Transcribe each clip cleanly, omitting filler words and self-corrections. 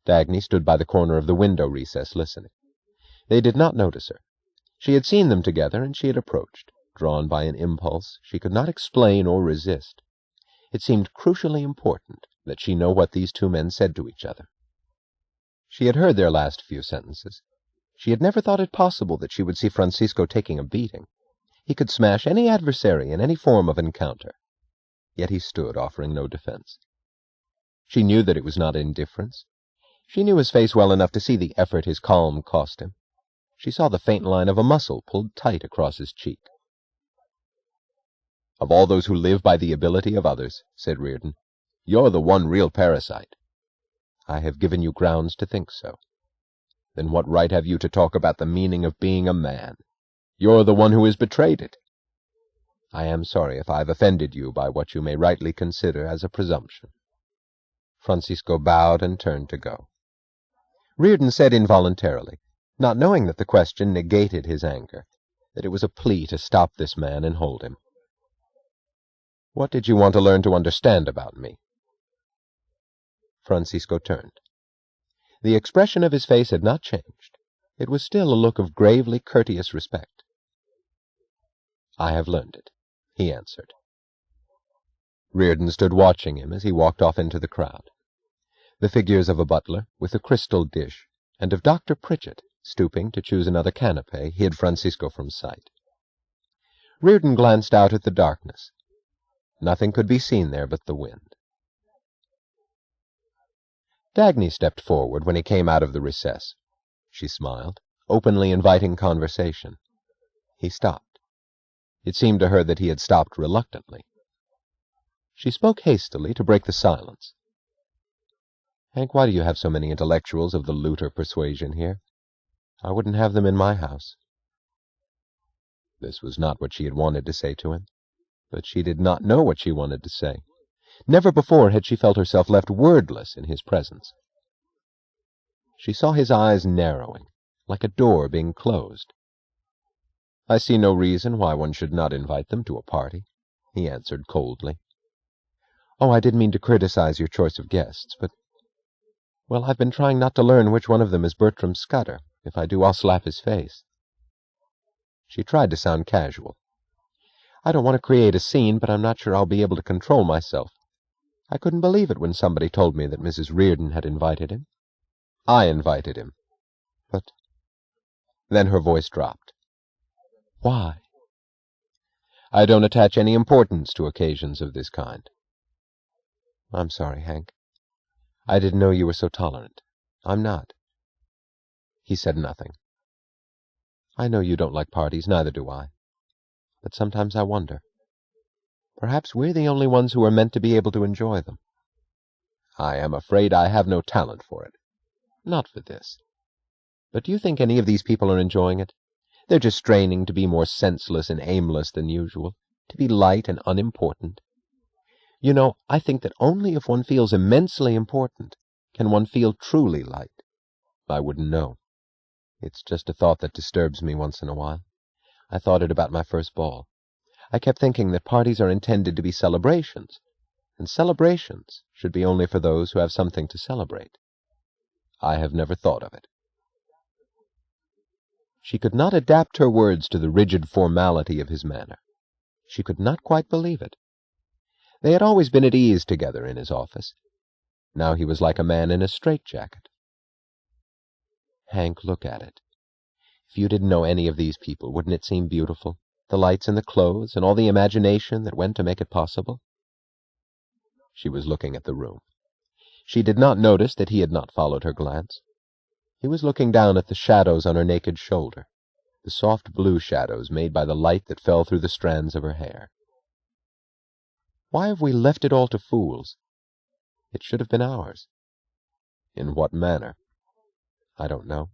Dagny stood by the corner of the window recess listening. They did not notice her. She had seen them together, and she had approached, drawn by an impulse she could not explain or resist. It seemed crucially important that she know what these two men said to each other. She had heard their last few sentences. She had never thought it possible that she would see Francisco taking a beating. He could smash any adversary in any form of encounter. Yet he stood, offering no defense. She knew that it was not indifference. She knew his face well enough to see the effort his calm cost him. She saw the faint line of a muscle pulled tight across his cheek. "Of all those who live by the ability of others," said Reardon, "you're the one real parasite." "I have given you grounds to think so." "Then what right have you to talk about the meaning of being a man? You're the one who has betrayed it." "I am sorry if I have offended you by what you may rightly consider as a presumption." Francisco bowed and turned to go. Reardon said involuntarily, not knowing that the question negated his anger, that it was a plea to stop this man and hold him. "What did you want to learn to understand about me?" Francisco turned. The expression of his face had not changed. It was still a look of gravely courteous respect. "I have learned it," he answered. Reardon stood watching him as he walked off into the crowd. The figures of a butler with a crystal dish, and of Dr. Pritchett, stooping to choose another canapé, hid Francisco from sight. Reardon glanced out at the darkness. Nothing could be seen there but the wind. Dagny stepped forward when he came out of the recess. She smiled, openly inviting conversation. He stopped. It seemed to her that he had stopped reluctantly. She spoke hastily to break the silence. "Hank, why do you have so many intellectuals of the Luther persuasion here? I wouldn't have them in my house." This was not what she had wanted to say to him, but she did not know what she wanted to say. Never before had she felt herself left wordless in his presence. She saw his eyes narrowing, like a door being closed. "I see no reason why one should not invite them to a party," he answered coldly. "Oh, I didn't mean to criticize your choice of guests, but, well, I've been trying not to learn which one of them is Bertram Scudder. If I do, I'll slap his face." She tried to sound casual. "I don't want to create a scene, but I'm not sure I'll be able to control myself. I couldn't believe it when somebody told me that Mrs. Reardon had invited him." "I invited him." "But—" Then her voice dropped. "Why?" "I don't attach any importance to occasions of this kind." "I'm sorry, Hank. I didn't know you were so tolerant. I'm not." He said nothing. "I know you don't like parties, neither do I. But sometimes I wonder. Perhaps we're the only ones who are meant to be able to enjoy them." "I am afraid I have no talent for it." "Not for this. But do you think any of these people are enjoying it? They're just straining to be more senseless and aimless than usual, to be light and unimportant. You know, I think that only if one feels immensely important can one feel truly light." "I wouldn't know. It's just a thought that disturbs me once in a while. I thought it about my first ball. I kept thinking that parties are intended to be celebrations, and celebrations should be only for those who have something to celebrate. I have never thought of it." She could not adapt her words to the rigid formality of his manner. She could not quite believe it. They had always been at ease together in his office. Now he was like a man in a straitjacket. "Hank, look at it. If you didn't know any of these people, wouldn't it seem beautiful? The lights and the clothes, and all the imagination that went to make it possible?" She was looking at the room. She did not notice that he had not followed her glance. He was looking down at the shadows on her naked shoulder, the soft blue shadows made by the light that fell through the strands of her hair. "Why have we left it all to fools? It should have been ours." "In what manner?" "I don't know.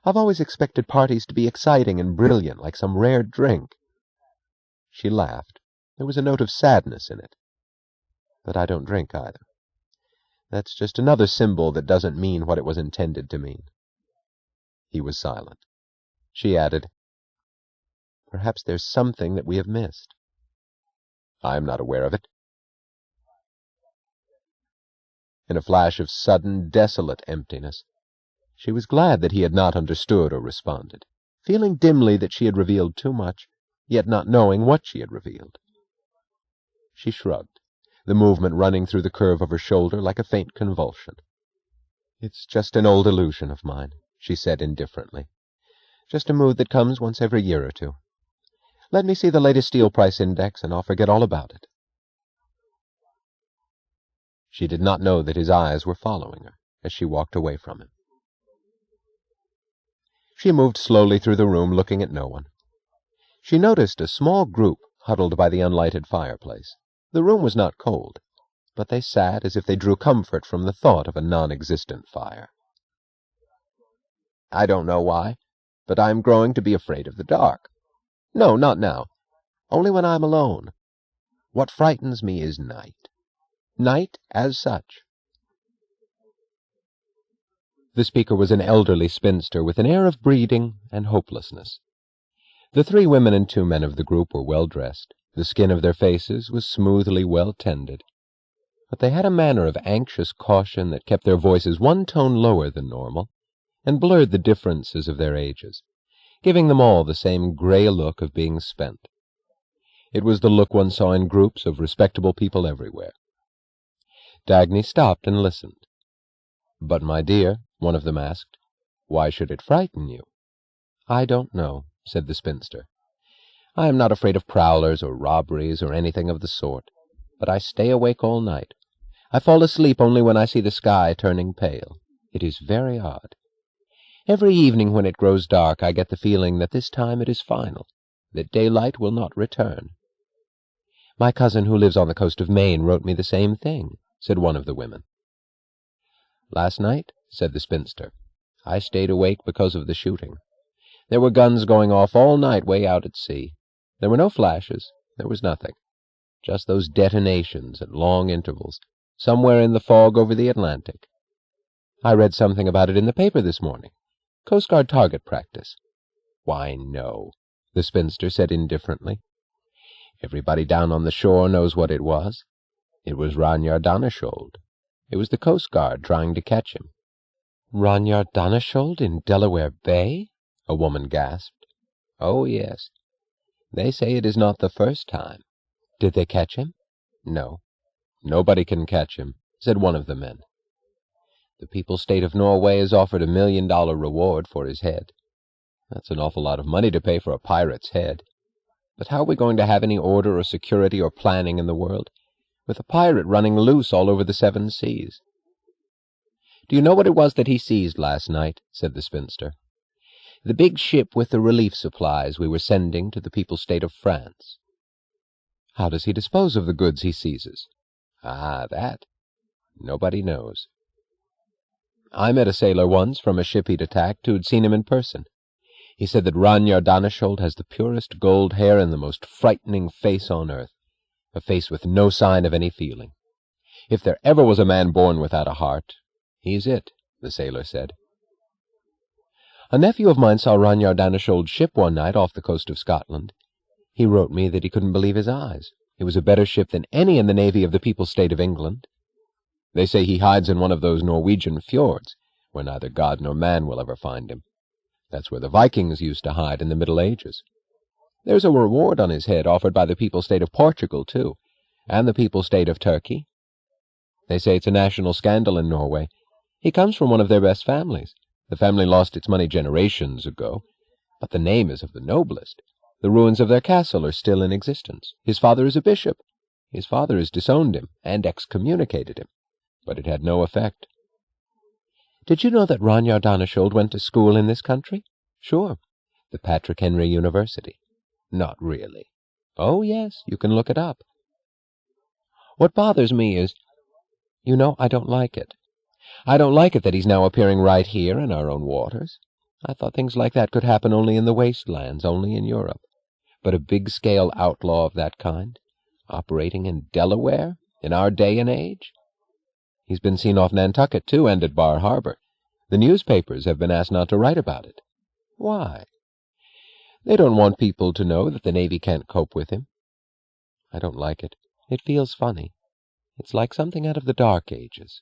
I've always expected parties to be exciting and brilliant, like some rare drink." She laughed. There was a note of sadness in it. "But I don't drink either. That's just another symbol that doesn't mean what it was intended to mean." He was silent. She added, "Perhaps there's something that we have missed." "I am not aware of it." in a flash of sudden, desolate emptiness. She was glad that he had not understood or responded, feeling dimly that she had revealed too much, yet not knowing what she had revealed. She shrugged, the movement running through the curve of her shoulder like a faint convulsion. "It's just an old illusion of mine," she said indifferently. "Just a mood that comes once every year or two. Let me see the latest steel price index, and I'll forget all about it." She did not know that his eyes were following her as she walked away from him. She moved slowly through the room, looking at no one. She noticed a small group huddled by the unlighted fireplace. The room was not cold, but they sat as if they drew comfort from the thought of a non-existent fire. "I don't know why, but I am growing to be afraid of the dark. No, not now. Only when I am alone. What frightens me is night. Night as such." The speaker was an elderly spinster with an air of breeding and hopelessness. The 3 women and 2 men of the group were well dressed. The skin of their faces was smoothly well tended, but they had a manner of anxious caution that kept their voices one tone lower than normal, and blurred the differences of their ages, giving them all the same gray look of being spent. It was the look one saw in groups of respectable people everywhere. Dagny stopped and listened. "But, my dear," one of them asked, "why should it frighten you?" "I don't know," said the spinster. "I am not afraid of prowlers or robberies or anything of the sort, but I stay awake all night. I fall asleep only when I see the sky turning pale. It is very odd. Every evening when it grows dark I get the feeling that this time it is final, that daylight will not return." "My cousin who lives on the coast of Maine wrote me the same thing," said one of the women. "Last night," said the spinster, "I stayed awake because of the shooting. There were guns going off all night way out at sea. There were no flashes. There was nothing. Just those detonations at long intervals, somewhere in the fog over the Atlantic. I read something about it in the paper this morning. Coast Guard target practice." "Why, no," the spinster said indifferently. "Everybody down on the shore knows what it was. It was Ranyardanashold. It was the Coast Guard trying to catch him." "Ranyardanashold in Delaware Bay?" a woman gasped. "Oh, yes. They say it is not the first time." "Did they catch him?" "No. Nobody can catch him," said one of the men. "The People's State of Norway has offered $1 million reward for his head. That's an awful lot of money to pay for a pirate's head. But how are we going to have any order or security or planning in the world, with a pirate running loose all over the 7 seas? "Do you know what it was that he seized last night?" said the spinster. "The big ship with the relief supplies we were sending to the People's State of France." "How does he dispose of the goods he seizes?" "Ah, that. Nobody knows. I met a sailor once from a ship he'd attacked who'd seen him in person. He said that Ranyardanashold has the purest gold hair and the most frightening face on earth, a face with no sign of any feeling. If there ever was a man born without a heart, he's it," the sailor said. "A nephew of mine saw Ranyardanashold's ship one night off the coast of Scotland. He wrote me that he couldn't believe his eyes. It was a better ship than any in the navy of the People's State of England. They say he hides in one of those Norwegian fjords, where neither God nor man will ever find him. That's where the Vikings used to hide in the Middle Ages. There's a reward on his head offered by the People's State of Portugal, too, and the People's State of Turkey. They say it's a national scandal in Norway. He comes from one of their best families. The family lost its money generations ago, but the name is of the noblest. The ruins of their castle are still in existence. His father is a bishop. His father has disowned him and excommunicated him, but it had no effect." "Did you know that Ranyardanashold went to school in this country?" "Sure. The Patrick Henry University." "Not really." "Oh, yes. You can look it up. What bothers me is, you know, I don't like it. I don't like it that he's now appearing right here in our own waters. I thought things like that could happen only in the wastelands, only in Europe. But a big-scale outlaw of that kind, operating in Delaware, in our day and age? He's been seen off Nantucket, too, and at Bar Harbor. The newspapers have been asked not to write about it. Why? They don't want people to know that the Navy can't cope with him. I don't like it. It feels funny. It's like something out of the Dark Ages.